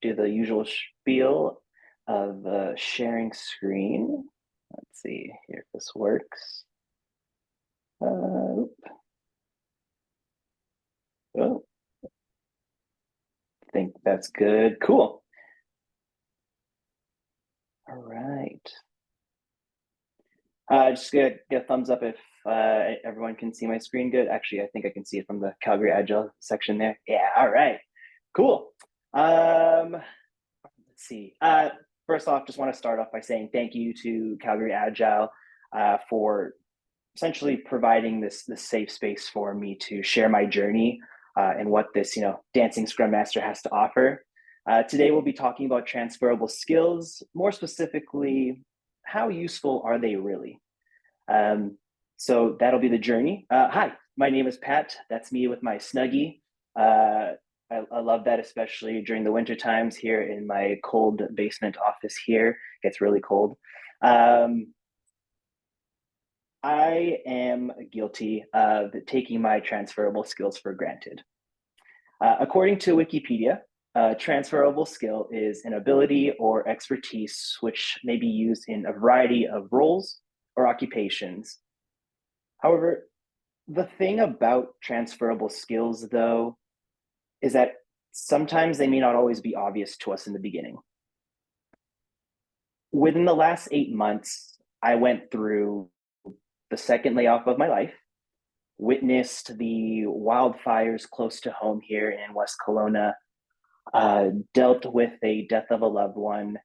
do the usual spiel of sharing screen. Let's see here if this works. Oh, I think that's good. Cool. All right. Just get a thumbs up if everyone can see my screen good. Actually, I think I can see it from the Calgary Agile section there. Yeah, all right. Cool. Let's see. First off, just want to start off by saying thank you to Calgary Agile for essentially providing this safe space for me to share my journey and what this dancing Scrum Master has to offer. Today we'll be talking about transferable skills. More specifically, how useful are they really? So that'll be the journey. Hi, my name is Pat. That's me with my Snuggie. I love that, especially during the winter times here in my cold basement office here. It gets really cold. I am guilty of taking my transferable skills for granted. According to Wikipedia, a transferable skill is an ability or expertise which may be used in a variety of roles or occupations. However, the thing about transferable skills, though, is that sometimes they may not always be obvious to us in the beginning. Within the last 8 months, I went through the second layoff of my life, witnessed the wildfires close to home here in West Kelowna, dealt with a death of a loved one,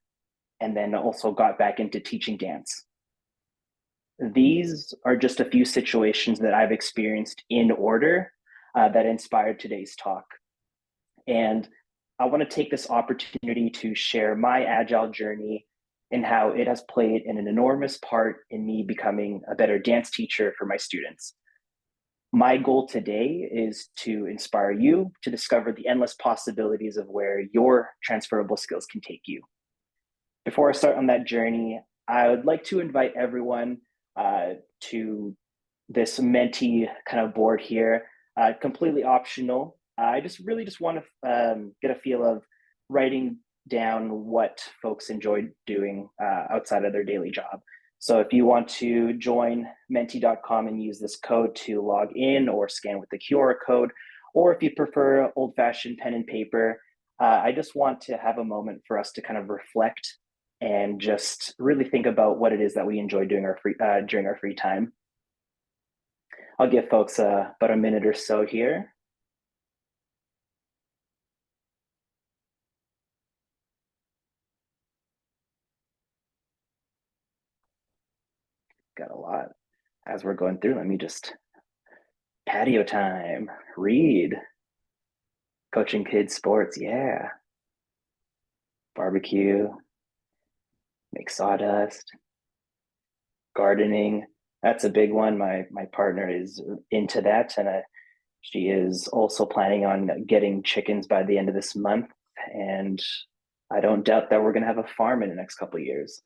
and then also got back into teaching dance. These are just a few situations that I've experienced in order that inspired today's talk. And I want to take this opportunity to share my Agile journey and how it has played an enormous part in me becoming a better dance teacher for my students. My goal today is to inspire you to discover the endless possibilities of where your transferable skills can take you. Before I start on that journey, I would like to invite everyone to this Menti kind of board here, completely optional. I just want to get a feel of writing down what folks enjoy doing outside of their daily job. So if you want to join menti.com and use this code to log in or scan with the QR code, or if you prefer old-fashioned pen and paper, I just want to have a moment for us to kind of reflect and just really think about what it is that we enjoy doing during our free time. I'll give folks about a minute or so here. Got a lot as we're going through. Let me just patio time, read, coaching kids sports, yeah, barbecue, make sawdust, gardening. That's a big one. My partner is into that, and she is also planning on getting chickens by the end of this month. And I don't doubt that we're going to have a farm in the next couple of years.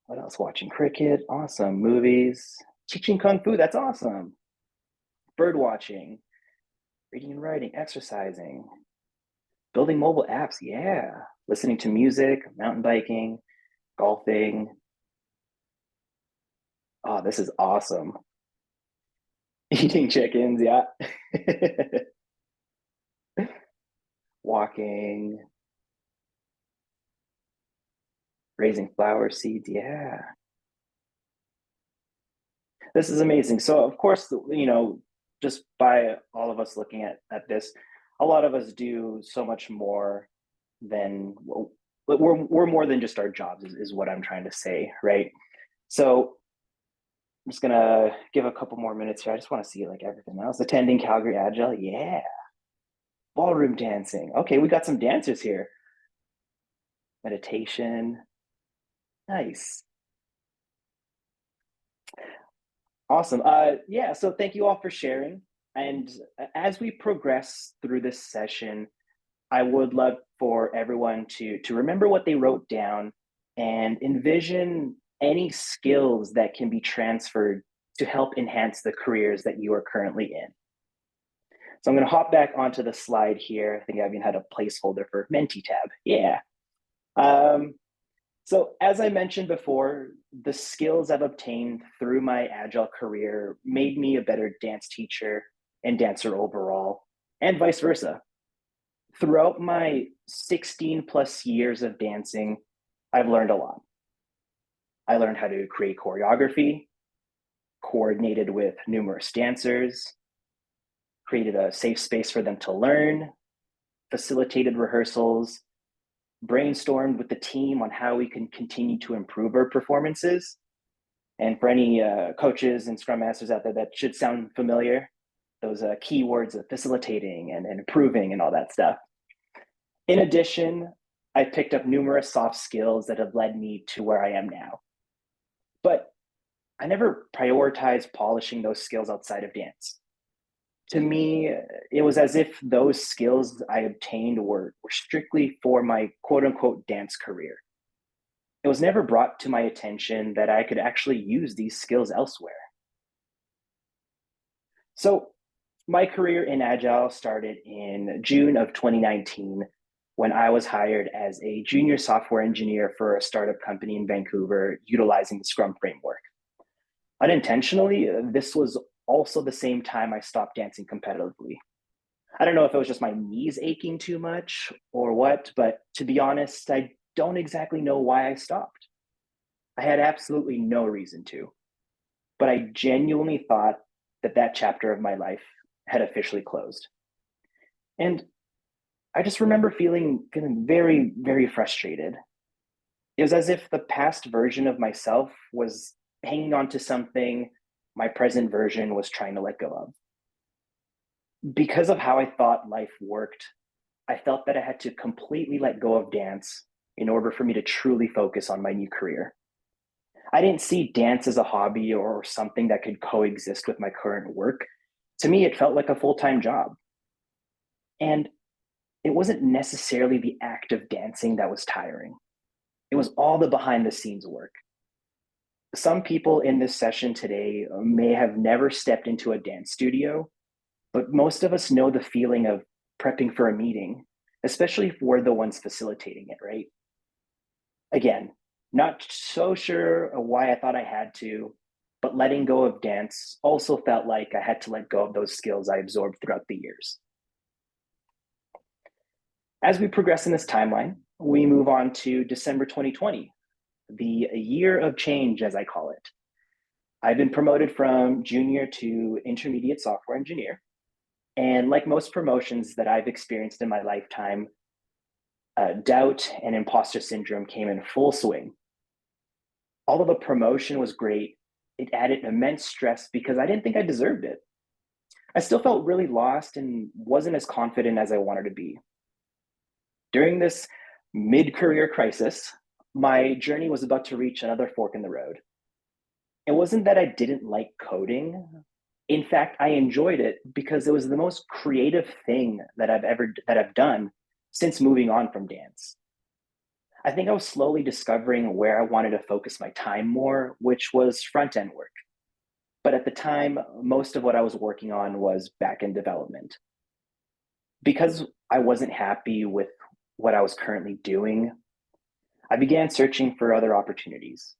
What else? Watching cricket, awesome. Movies, teaching kung fu, that's awesome. Bird watching, reading and writing, exercising, building mobile apps, yeah. Listening to music, mountain biking, golfing. Oh, this is awesome. Eating chickens, yeah. Walking, raising flower seeds, yeah. This is amazing. So of course, just by all of us looking at this, a lot of us do so much more than we're more than just our jobs is what I'm trying to say, right? So I'm just gonna give a couple more minutes here. I just want to see like everything else. Attending Calgary Agile, yeah. Ballroom dancing. Okay, we got some dancers here. Meditation, nice. Awesome. Yeah, so thank you all for sharing. And as we progress through this session, I would love for everyone to remember what they wrote down and envision any skills that can be transferred to help enhance the careers that you are currently in. So I'm going to hop back onto the slide here. I think I even had a placeholder for Menti tab. Yeah. So as I mentioned before, the skills I've obtained through my Agile career made me a better dance teacher and dancer overall, and vice versa. Throughout my 16 plus years of dancing, I've learned a lot. I learned how to create choreography, coordinated with numerous dancers, created a safe space for them to learn, facilitated rehearsals, brainstormed with the team on how we can continue to improve our performances. And for any coaches and Scrum Masters out there, that should sound familiar, those keywords of facilitating and improving and all that stuff. In addition, I picked up numerous soft skills that have led me to where I am now. But I never prioritized polishing those skills outside of dance. To me, it was as if those skills I obtained were strictly for my quote unquote dance career. It was never brought to my attention that I could actually use these skills elsewhere. So my career in Agile started in June of 2019 when I was hired as a junior software engineer for a startup company in Vancouver utilizing the Scrum framework. Unintentionally, this was also the same time I stopped dancing competitively. I don't know if it was just my knees aching too much or what, but to be honest, I don't exactly know why I stopped. I had absolutely no reason to, but I genuinely thought that chapter of my life had officially closed. And I just remember feeling very, very frustrated. It was as if the past version of myself was hanging on to something my present version was trying to let go of. Because of how I thought life worked, I felt that I had to completely let go of dance in order for me to truly focus on my new career. I didn't see dance as a hobby or something that could coexist with my current work. To me, it felt like a full-time job. And it wasn't necessarily the act of dancing that was tiring. It was all the behind the scenes work. Some people in this session today may have never stepped into a dance studio, but most of us know the feeling of prepping for a meeting, especially if we're the ones facilitating it, right? Again, not so sure why I thought I had to, but letting go of dance also felt like I had to let go of those skills I absorbed throughout the years. As we progress in this timeline, we move on to December 2020, the year of change, as I call it. I've been promoted from junior to intermediate software engineer. And like most promotions that I've experienced in my lifetime, doubt and imposter syndrome came in full swing. Although the promotion was great, it added immense stress because I didn't think I deserved it. I still felt really lost and wasn't as confident as I wanted to be. During this mid-career crisis, my journey was about to reach another fork in the road. It wasn't that I didn't like coding. In fact, I enjoyed it because it was the most creative thing that I've done since moving on from dance. I think I was slowly discovering where I wanted to focus my time more, which was front-end work. But at the time, most of what I was working on was back-end development. Because I wasn't happy with what I was currently doing, I began searching for other opportunities.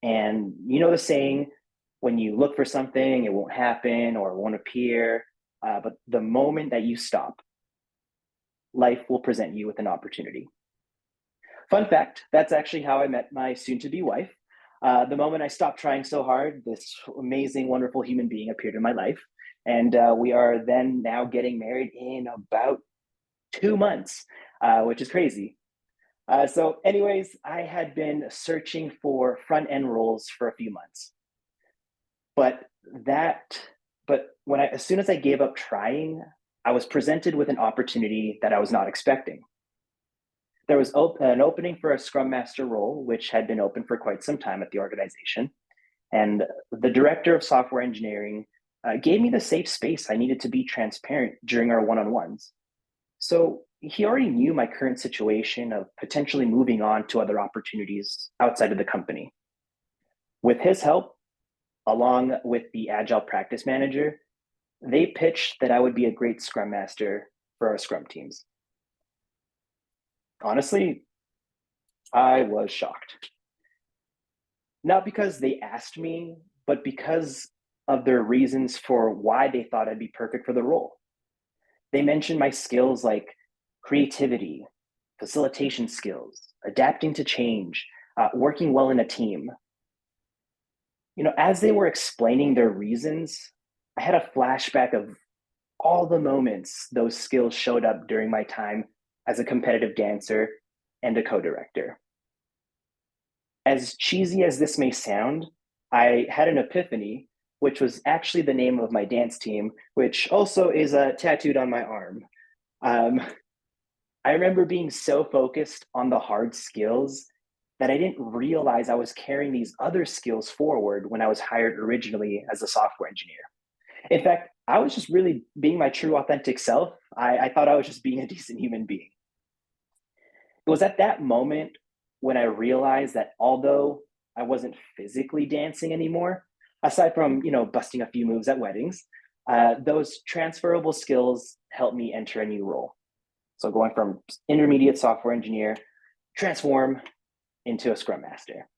And you know the saying, when you look for something, it won't happen or it won't appear. But the moment that you stop, life will present you with an opportunity. Fun fact, that's actually how I met my soon-to-be wife. The moment I stopped trying so hard, this amazing, wonderful human being appeared in my life. And we are then now getting married in about 2 months, which is crazy. So anyways, I had been searching for front-end roles for a few months. But as soon as I gave up trying, I was presented with an opportunity that I was not expecting. There was an opening for a Scrum Master role, which had been open for quite some time at the organization. And the director of software engineering gave me the safe space I needed to be transparent during our one-on-ones. So he already knew my current situation of potentially moving on to other opportunities outside of the company. With his help, along with the Agile practice manager, They pitched that I would be a great Scrum Master for our Scrum teams. Honestly, I was shocked. Not because they asked me, but because of their reasons for why they thought I'd be perfect for the role. They mentioned my skills like creativity, facilitation skills, adapting to change, working well in a team. As they were explaining their reasons, I had a flashback of all the moments those skills showed up during my time as a competitive dancer and a co-director. As cheesy as this may sound, I had an epiphany, which was actually the name of my dance team, which also is tattooed on my arm. Um, I remember being so focused on the hard skills that I didn't realize I was carrying these other skills forward when I was hired originally as a software engineer. In fact, I was just really being my true, authentic self. I thought I was just being a decent human being. It was at that moment when I realized that although I wasn't physically dancing anymore, aside from busting a few moves at weddings, those transferable skills helped me enter a new role. So going from intermediate software engineer, transform into a Scrum Master.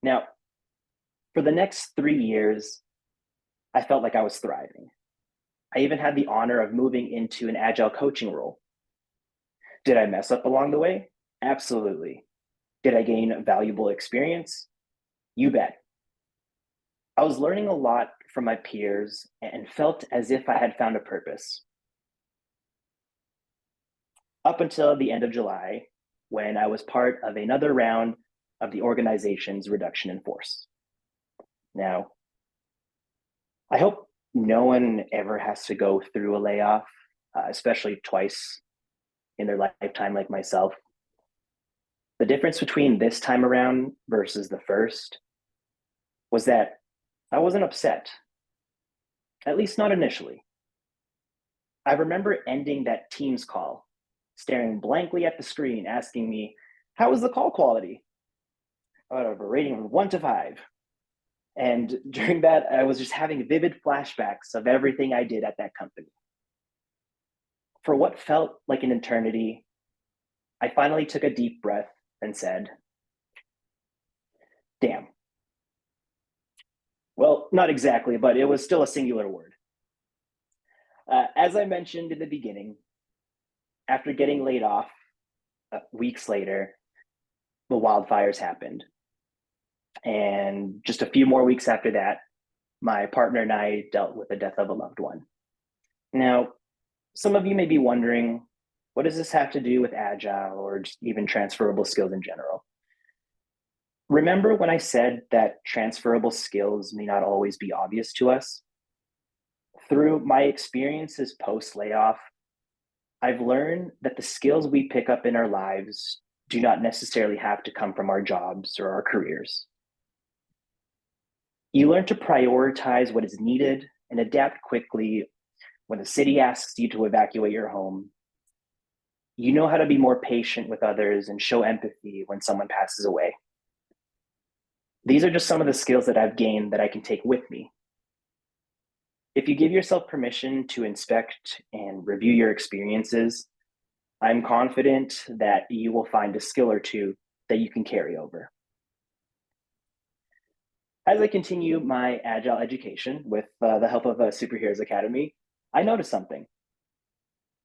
Now, for the next 3 years, I felt like I was thriving. I even had the honor of moving into an Agile coaching role. Did I mess up along the way? Absolutely. Did I gain valuable experience? You bet. I was learning a lot from my peers and felt as if I had found a purpose. Up until the end of July, when I was part of another round of the organization's reduction in force. Now, I hope no one ever has to go through a layoff, especially twice in their lifetime like myself. The difference between this time around versus the first was that I wasn't upset, at least not initially. I remember ending that Teams call, staring blankly at the screen, asking me, how was the call quality? Out of a rating of 1 to 5. And during that, I was just having vivid flashbacks of everything I did at that company. For what felt like an eternity, I finally took a deep breath and said, damn. Well, not exactly, but it was still a singular word. As I mentioned in the beginning, after getting laid off weeks later, the wildfires happened. And just a few more weeks after that, my partner and I dealt with the death of a loved one. Now, some of you may be wondering, what does this have to do with Agile or just even transferable skills in general? Remember when I said that transferable skills may not always be obvious to us? Through my experiences post-layoff, I've learned that the skills we pick up in our lives do not necessarily have to come from our jobs or our careers. You learn to prioritize what is needed and adapt quickly when the city asks you to evacuate your home. You know how to be more patient with others and show empathy when someone passes away. These are just some of the skills that I've gained that I can take with me. If you give yourself permission to inspect and review your experiences, I'm confident that you will find a skill or two that you can carry over. As I continue my Agile education with the help of Superheroes Academy, I noticed something.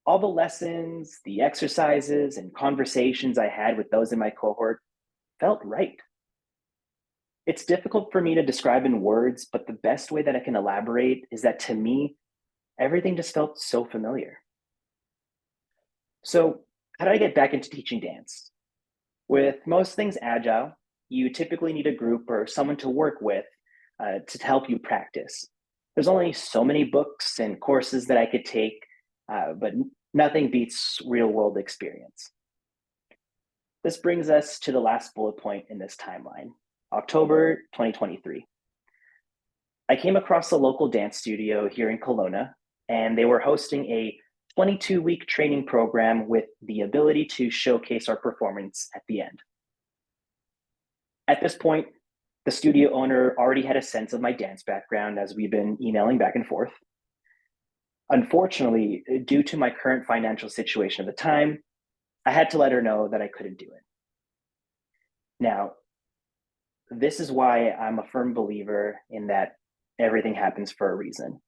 All the lessons, the exercises, and conversations I had with those in my cohort felt right. It's difficult for me to describe in words, but the best way that I can elaborate is that to me, everything just felt so familiar. So, how did I get back into teaching dance? With most things Agile, you typically need a group or someone to work with to help you practice. There's only so many books and courses that I could take, but nothing beats real world experience. This brings us to the last bullet point in this timeline, October 2023. I came across a local dance studio here in Kelowna, and they were hosting a 22-week training program with the ability to showcase our performance at the end. At this point, The studio owner already had a sense of my dance background as we've been emailing back and forth. Unfortunately, due to my current financial situation at the time, I had to let her know that I couldn't do it. Now, this is why I'm a firm believer in that everything happens for a reason.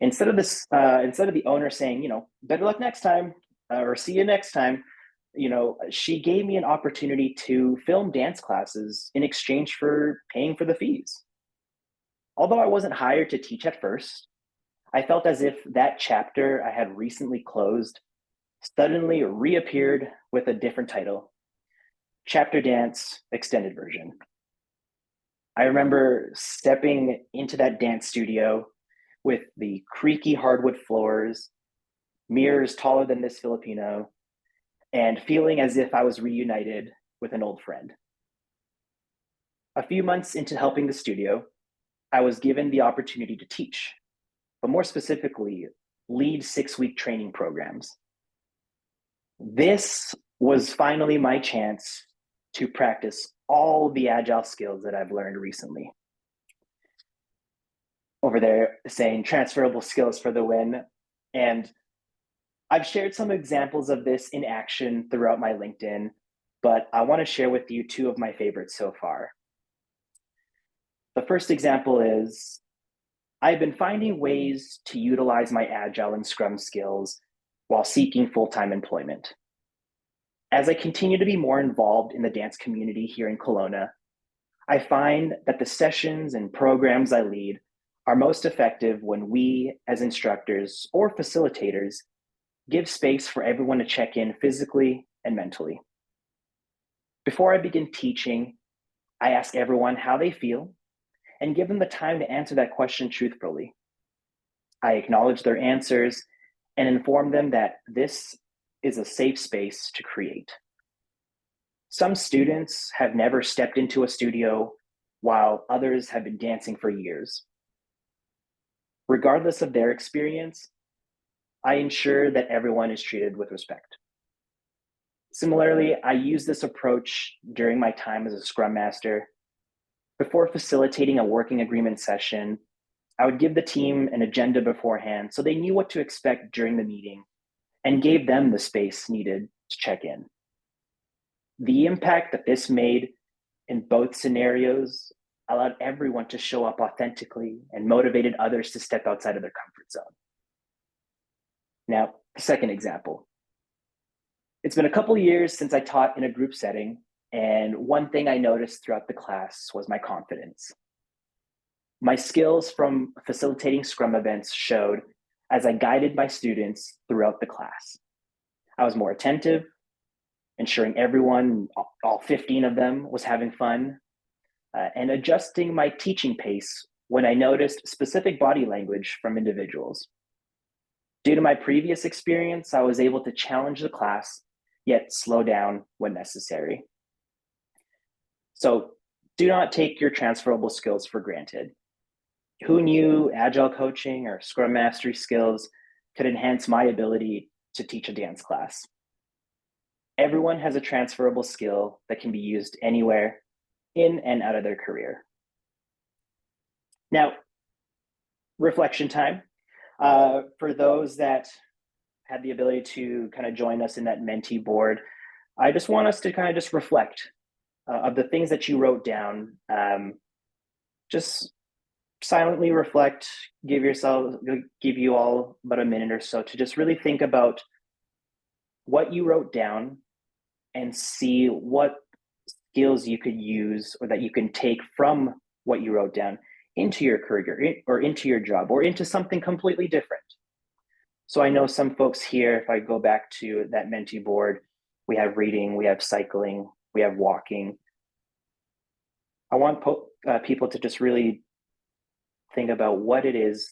Instead of the owner saying, better luck next time, or see you next time, she gave me an opportunity to film dance classes in exchange for paying for the fees. Although I wasn't hired to teach at first, I felt as if that chapter I had recently closed suddenly reappeared with a different title, Chapter Dance Extended Version. I remember stepping into that dance studio with the creaky hardwood floors, mirrors taller than this Filipino, and feeling as if I was reunited with an old friend. A few months into helping the studio, I was given the opportunity to teach, but more specifically, lead 6-week training programs. This was finally my chance to practice all the Agile skills that I've learned recently. Over there saying transferable skills for the win. And I've shared some examples of this in action throughout my LinkedIn, but I want to share with you 2 of my favorites so far. The first example is I've been finding ways to utilize my Agile and Scrum skills while seeking full-time employment. As I continue to be more involved in the dance community here in Kelowna, I find that the sessions and programs I lead are most effective when we, as instructors or facilitators, give space for everyone to check in physically and mentally. Before I begin teaching, I ask everyone how they feel and give them the time to answer that question truthfully. I acknowledge their answers and inform them that this is a safe space to create. Some students have never stepped into a studio, while others have been dancing for years. Regardless of their experience, I ensure that everyone is treated with respect. Similarly, I use this approach during my time as a Scrum Master. Before facilitating a working agreement session, I would give the team an agenda beforehand so they knew what to expect during the meeting and gave them the space needed to check in. The impact that this made in both scenarios allowed everyone to show up authentically and motivated others to step outside of their comfort zone. Now, the second example. It's been a couple of years since I taught in a group setting, and one thing I noticed throughout the class was my confidence. My skills from facilitating Scrum events showed as I guided my students throughout the class. I was more attentive, ensuring everyone, all 15 of them, was having fun, and adjusting my teaching pace when I noticed specific body language from individuals. Due to my previous experience, I was able to challenge the class, yet slow down when necessary. So do not take your transferable skills for granted. Who knew Agile coaching or Scrum Mastery skills could enhance my ability to teach a dance class? Everyone has a transferable skill that can be used anywhere in and out of their career. Now, reflection time. For those that had the ability to kind of join us in that mentee board, I just want us to kind of just reflect of the things that you wrote down. Just silently reflect, give you all about a minute or so to just really think about what you wrote down and see what skills you could use or that you can take from what you wrote down into your career or into your job or into something completely different. So I know some folks here, if I go back to that mentee board, we have reading, we have cycling, we have walking. I want people to just really think about what it is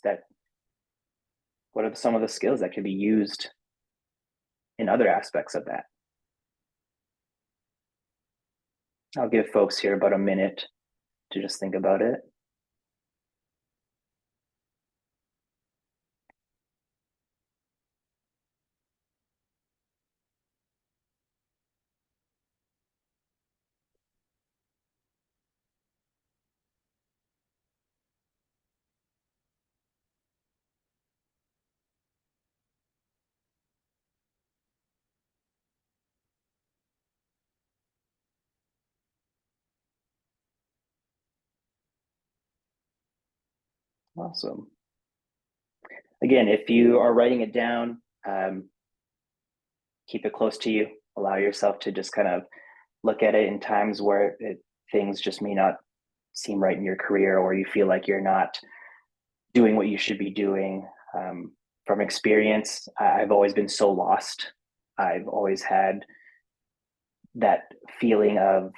what are some of the skills that can be used in other aspects of that. I'll give folks here about a minute to just think about it. Awesome. Again, if you are writing it down, keep it close to you. Allow yourself to just kind of look at it in times where things just may not seem right in your career, or you feel like you're not doing what you should be doing. From experience, I've always been so lost. I've always had that feeling of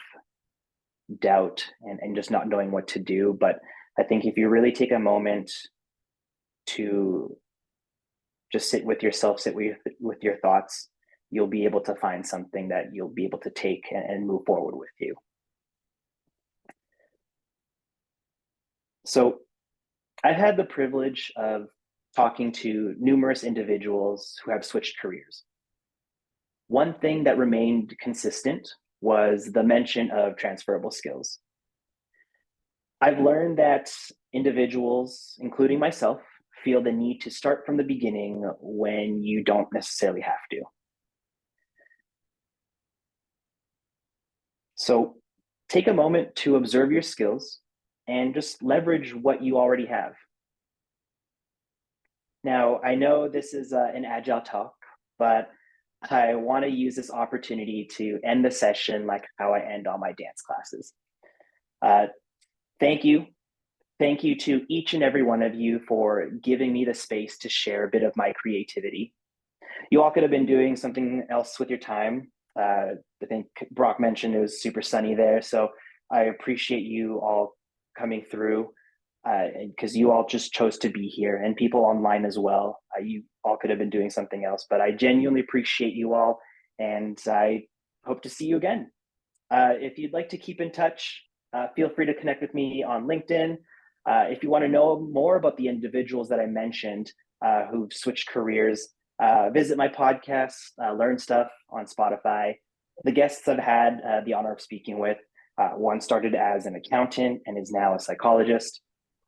doubt and just not knowing what to do. But I think if you really take a moment to just sit with yourself, sit with your thoughts, you'll be able to find something that you'll be able to take and move forward with you. So I've had the privilege of talking to numerous individuals who have switched careers. One thing that remained consistent was the mention of transferable skills. I've learned that individuals, including myself, feel the need to start from the beginning when you don't necessarily have to. So take a moment to observe your skills and just leverage what you already have. Now, I know this is an Agile talk, but I want to use this opportunity to end the session like how I end all my dance classes. Thank you. Thank you to each and every one of you for giving me the space to share a bit of my creativity. You all could have been doing something else with your time. I think Brock mentioned it was super sunny there, so I appreciate you all coming through because you all just chose to be here, and people online as well. You all could have been doing something else, but I genuinely appreciate you all, and I hope to see you again. If you'd like to keep in touch, feel free to connect with me on LinkedIn. If you want to know more about the individuals that I mentioned who've switched careers, visit my podcast, Learn Stuff on Spotify. The guests I've had the honor of speaking with, one started as an accountant and is now a psychologist.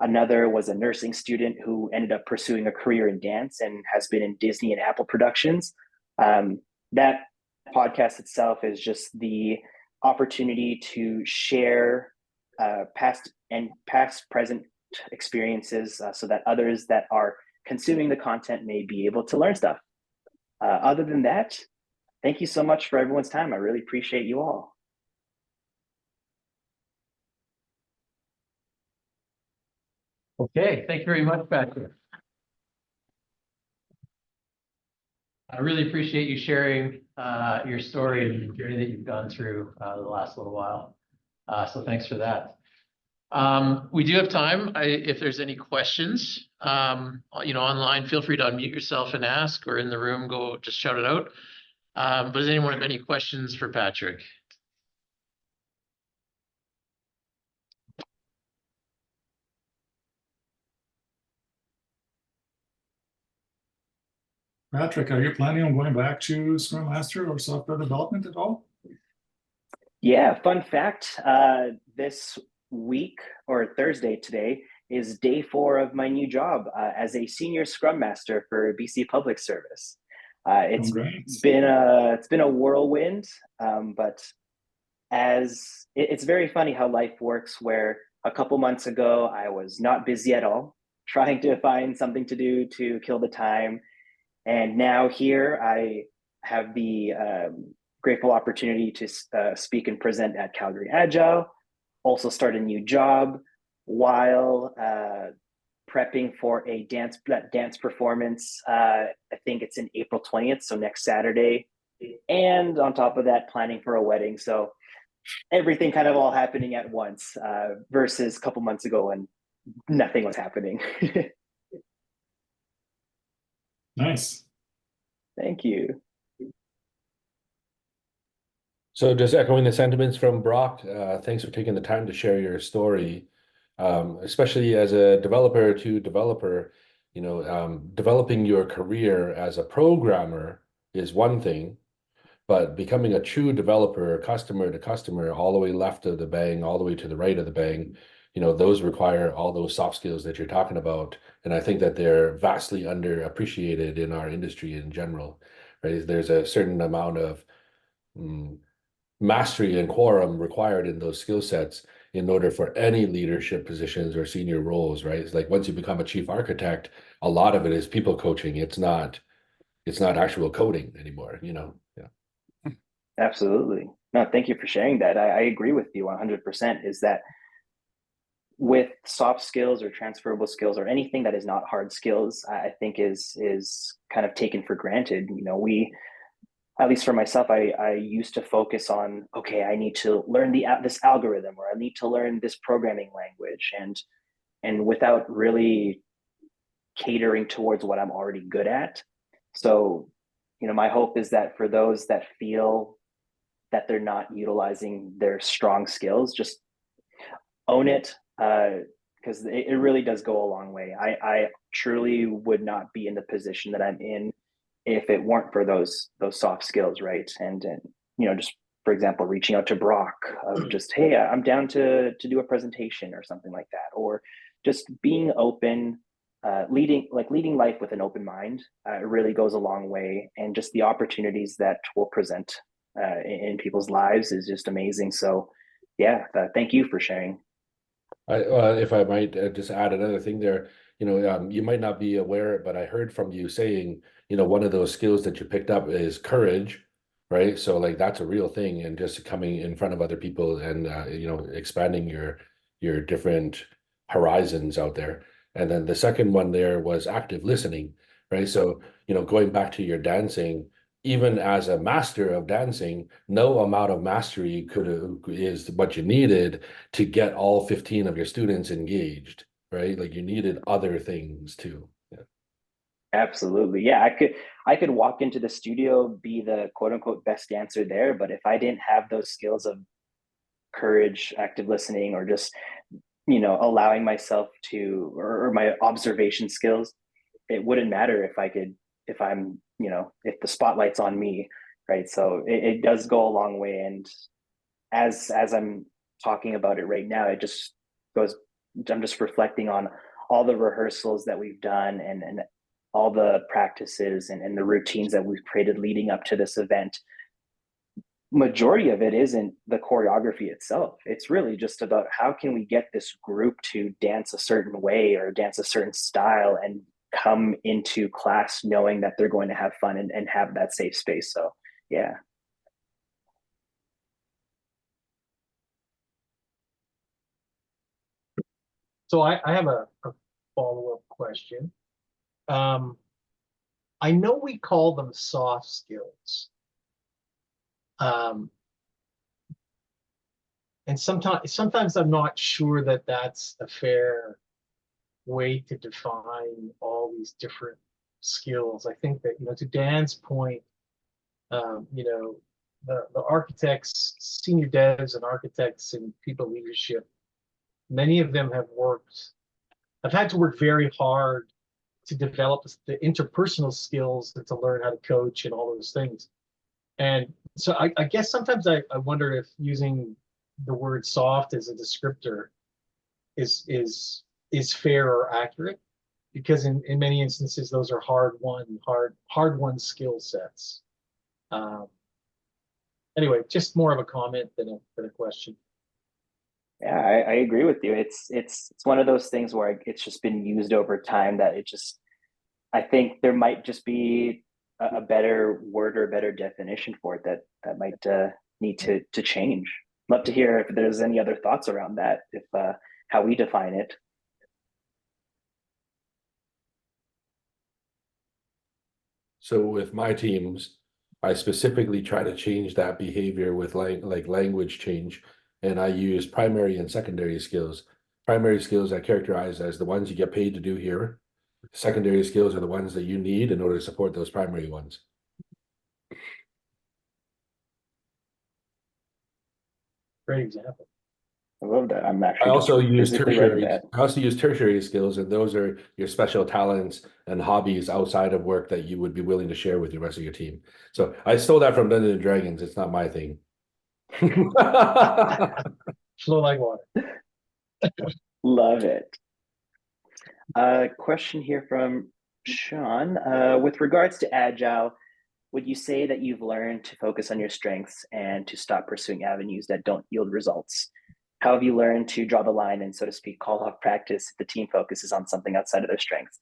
Another was a nursing student who ended up pursuing a career in dance and has been in Disney and Apple productions. That podcast itself is just the opportunity to share past, present experiences so that others that are consuming the content may be able to learn stuff. Other than that, thank you so much for everyone's time. I really appreciate you all. Okay, thank you very much, Patrick. I really appreciate you sharing your story and the journey that you've gone through the last little while. So thanks for that. We do have time. If there's any questions, online, feel free to unmute yourself and ask, or in the room, go just shout it out. But does anyone have any questions for Patrick? Patrick, are you planning on going back to Scrum Master or software development at all? Yeah, fun fact, this week, or Thursday today, is day 4 of my new job as a senior Scrum Master for BC Public Service. It's been a whirlwind, but it's very funny how life works, where a couple months ago I was not busy at all, trying to find something to do to kill the time. And now here I have the grateful opportunity to speak and present at Calgary Agile, also start a new job while prepping for a dance performance. I think it's in April 20th, so next Saturday. And on top of that, planning for a wedding. So everything kind of all happening at once versus a couple months ago when nothing was happening. Nice. Thank you. So just echoing the sentiments from Brock, thanks for taking the time to share your story, especially as a developer to developer. Developing your career as a programmer is one thing, but becoming a true developer, customer to customer, all the way left of the bang, all the way to the right of the bang, those require all those soft skills that you're talking about. And I think that they're vastly underappreciated in our industry in general, right? There's a certain amount of mastery and quorum required in those skill sets. in order for any leadership positions or senior roles, right? It's like once you become a chief architect, a lot of it is people coaching. It's not actual coding anymore, you know? Yeah. Absolutely. No, thank you for sharing that. I agree with you 100%, is that with soft skills or transferable skills or anything that is not hard skills, I think is kind of taken for granted. You know, we, at least for myself, I used to focus on, okay, I need to learn this algorithm, or I need to learn this programming language, and without really catering towards what I'm already good at. So, you know, my hope is that for those that feel that they're not utilizing their strong skills, just own it, because it really does go a long way. I truly would not be in the position that I'm in if it weren't for those soft skills, right? And you know, just for example, reaching out to Brock of just, hey, I'm down to do a presentation or something like that, or just being open, leading life with an open mind, really goes a long way, and just the opportunities that will present in people's lives is just amazing. So, yeah, thank you for sharing. If I might just add another thing there, you know, you might not be aware, but I heard from you saying, you know, one of those skills that you picked up is courage, right? So like that's a real thing, and just coming in front of other people and you know, expanding your different horizons out there. And then the second one there was active listening, right? So, you know, going back to your dancing, even as a master of dancing, no amount of mastery is what you needed to get all 15 of your students engaged, right? Like you needed other things too. Yeah. Absolutely. Yeah, I could walk into the studio, be the quote unquote best dancer there, but if I didn't have those skills of courage, active listening, or just, you know, allowing myself to, or my observation skills, it wouldn't matter if I'm, you know, if the spotlight's on me, right? So it does go a long way. And as I'm talking about it right now, it just goes, I'm just reflecting on all the rehearsals that we've done, and all the practices, and the routines that we've created leading up to this event. Majority of it isn't the choreography itself. It's really just about how can we get this group to dance a certain way or dance a certain style, and come into class knowing that they're going to have fun, and have that safe space. So yeah. So I have a follow-up question. Um, I know we call them soft skills. And sometimes I'm not sure that that's a fair way to define all these different skills. I think that, you know, to Dan's point, you know, the architects, senior devs and architects and people leadership, many of them have had to work very hard to develop the interpersonal skills and to learn how to coach and all those things. And so I guess sometimes I wonder if using the word soft as a descriptor is fair or accurate, because in many instances those are hard won skill sets. Anyway, just more of a comment than a question. Yeah, I agree with you. It's one of those things where it's just been used over time, that it just, I think there might just be a better word or a better definition for it, that might need to change. Love to hear if there's any other thoughts around that, if how we define it. So with my teams, I specifically try to change that behavior with like language change, and I use primary and secondary skills. Primary skills I characterize as the ones you get paid to do here. Secondary skills are the ones that you need in order to support those primary ones. Great example. I love that. I'm I actually just also use physically writing tertiary. that. I also use tertiary skills, and those are your special talents and hobbies outside of work that you would be willing to share with the rest of your team. So I stole that from Dungeons and Dragons. It's not my thing. Flow like water. Love it. Question here from Sean. With regards to Agile, would you say that you've learned to focus on your strengths and to stop pursuing avenues that don't yield results? How have you learned to draw the line and, so to speak, call off practice if the team focuses on something outside of their strengths?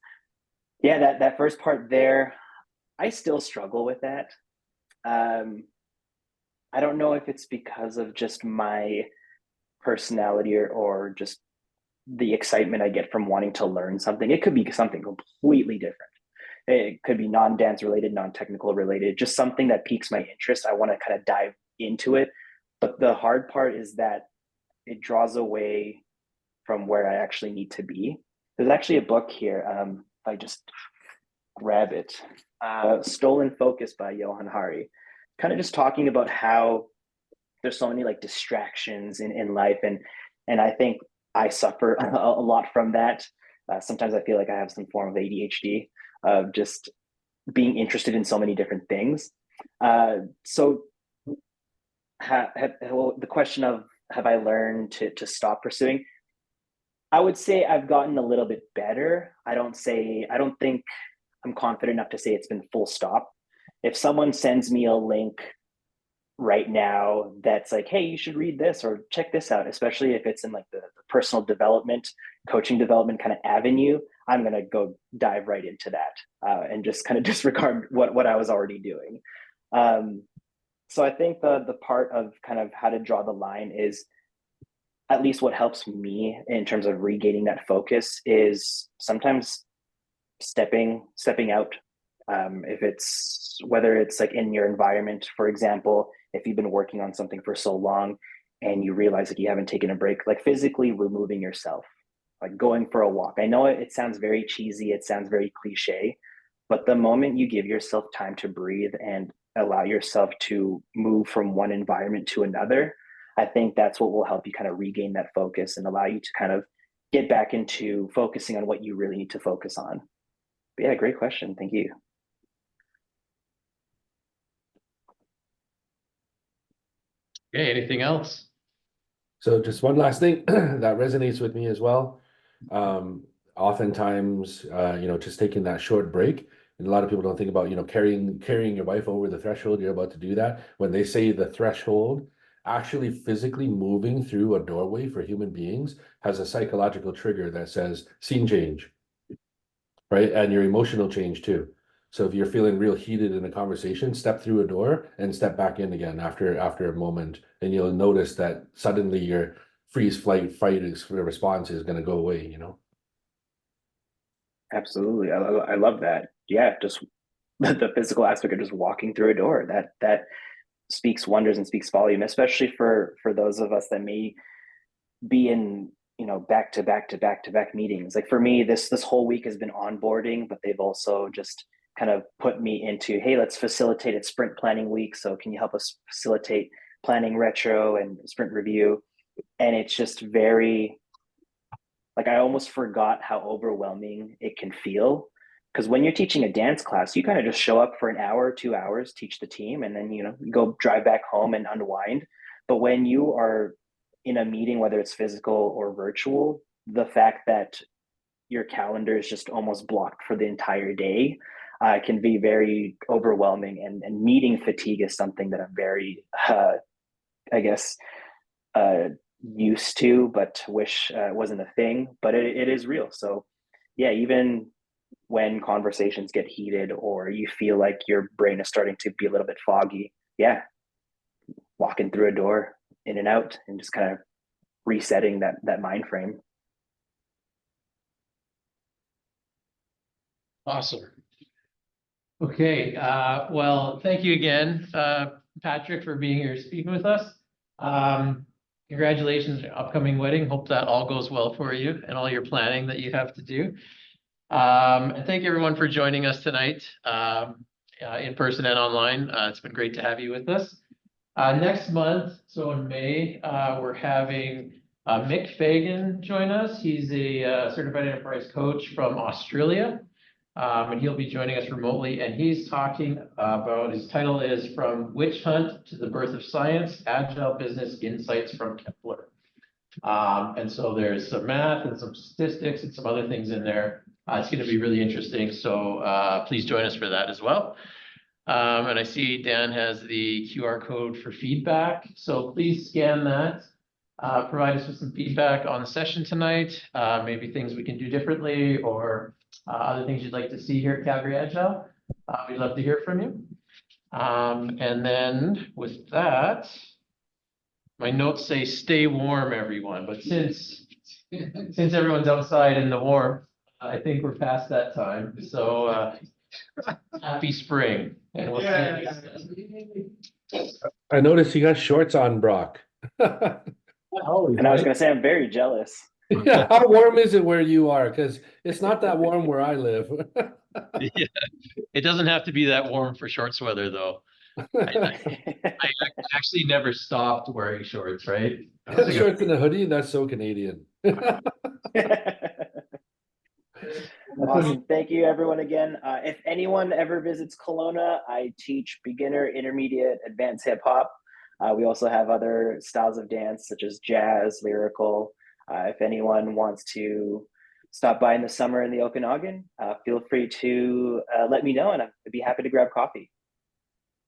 Yeah, that first part there, I still struggle with that. I don't know if it's because of just my personality or just the excitement I get from wanting to learn something. It could be something completely different. It could be non-dance related, non-technical related, just something that piques my interest. I want to kind of dive into it. But the hard part is that it draws away from where I actually need to be. There's actually a book here. If I just grab it, Stolen Focus by Johan Hari, kind of just talking about how there's so many like distractions in life. And I think I suffer a lot from that. Sometimes I feel like I have some form of ADHD of just being interested in so many different things. So the question of have I learned to stop pursuing? I would say I've gotten a little bit better. I don't think I'm confident enough to say it's been full stop. If someone sends me a link right now that's like, hey, you should read this or check this out, especially if it's in like the personal development, coaching development kind of avenue, I'm going to go dive right into that and just kind of disregard what I was already doing. So I think the part of kind of how to draw the line is, at least what helps me in terms of regaining that focus is sometimes stepping out. If it's whether it's like in your environment, for example, if you've been working on something for so long and you realize that you haven't taken a break, like physically removing yourself, like going for a walk. I know it sounds very cheesy, it sounds very cliche, but the moment you give yourself time to breathe and allow yourself to move from one environment to another, I think that's what will help you kind of regain that focus and allow you to kind of get back into focusing on what you really need to focus on. But yeah, great question. Thank you. Okay, anything else? So just one last thing that resonates with me as well. Oftentimes, just taking that short break, and a lot of people don't think about, carrying your wife over the threshold. You're about to do that. When they say the threshold, actually physically moving through a doorway for human beings has a psychological trigger that says scene change, right? And your emotional change too. So if you're feeling real heated in a conversation, step through a door and step back in again after a moment, and you'll notice that suddenly your freeze, flight, fight response is going to go away. Absolutely. I love that. Yeah, just the physical aspect of just walking through a door, that speaks wonders and speaks volume, especially for those of us that may be in back to back meetings. Like for me, this whole week has been onboarding, but they've also just kind of put me into, hey, let's facilitate it sprint planning week, so can you help us facilitate planning retro and sprint review? And it's just very, like, I almost forgot how overwhelming it can feel, because when you're teaching a dance class, you kind of just show up for an hour, 2 hours, teach the team, and then you go drive back home and unwind. But when you are in a meeting, whether it's physical or virtual, the fact that your calendar is just almost blocked for the entire day can be very overwhelming. And meeting fatigue is something that I'm very, I guess, used to, but wish it wasn't a thing. But it is real. So yeah, even when conversations get heated or you feel like your brain is starting to be a little bit foggy, yeah, walking through a door, in and out, and just kind of resetting that mind frame. Awesome. Okay, well, thank you again, Patrick, for being here speaking with us. Congratulations on your upcoming wedding. Hope that all goes well for you and all your planning that you have to do. And thank you everyone for joining us tonight, in person and online. It's been great to have you with us. Next month, so in May, we're having Mick Fagan join us. He's a certified enterprise coach from Australia. And he'll be joining us remotely, and he's talking about, his title is From Witch Hunt to the Birth of Science, Agile Business Insights from Kepler. And so there's some math and some statistics and some other things in there. It's going to be really interesting. So please join us for that as well. And I see Dan has the QR code for feedback. So please scan that provide us with some feedback on the session tonight, maybe things we can do differently or other things you'd like to see here at Calgary Agile. We'd love to hear from you. And then with that, my notes say stay warm, everyone, but since everyone's outside in the warmth, I think we're past that time. So happy spring. And we'll see you next time. I noticed you got shorts on, Brock. And I was going to say, I'm very jealous. Yeah, how warm is it where you are? Because it's not that warm where I live. Yeah. It doesn't have to be that warm for shorts weather, though. I actually never stopped wearing shorts, right? Shorts and a hoodie, that's so Canadian. Awesome. Thank you, everyone, again. If anyone ever visits Kelowna, I teach beginner, intermediate, advanced hip hop. We also have other styles of dance, such as jazz, lyrical. If anyone wants to stop by in the summer in the Okanagan, feel free to let me know, and I'd be happy to grab coffee.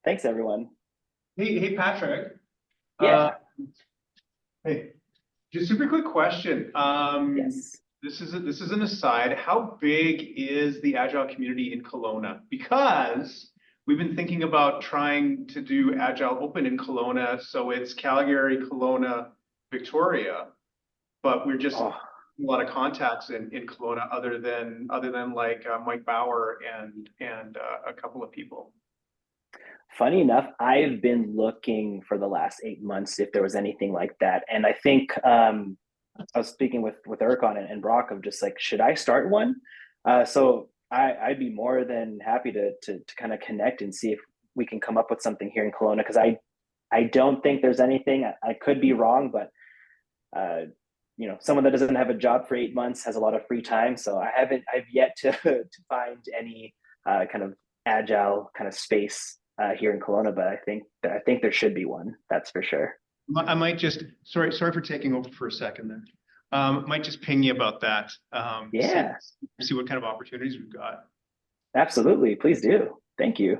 Thanks, everyone. Hey, Patrick. Yeah. Hey, just a super quick question. Yes. This is an aside. How big is the Agile community in Kelowna? Because we've been thinking about trying to do Agile Open in Kelowna, so it's Calgary, Kelowna, Victoria, but we're just a lot of contacts in Kelowna other than like Mike Bauer and a couple of people. Funny enough, I've been looking for the last 8 months if there was anything like that, and I think I was speaking with Erkon and Brock of just like, should I start one? So I'd be more than happy to kind of connect and see if we can come up with something here in Kelowna, because I don't think there's anything. I could be wrong, but someone that doesn't have a job for 8 months has a lot of free time. So I've yet to find any kind of Agile kind of space here in Kelowna, but I think there should be one. That's for sure. I might just, sorry for taking over for a second there. Might just ping you about that. Yeah. See what kind of opportunities we've got. Absolutely. Please do. Thank you.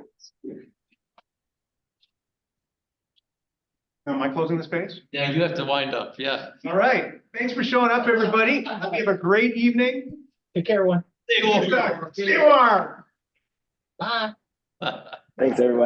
Am I closing the space? Yeah, you have to wind up. Yeah. All right. Thanks for showing up, everybody. Hope you have a great evening. Take care, everyone. Stay warm. Stay warm. Bye. Thanks, everyone.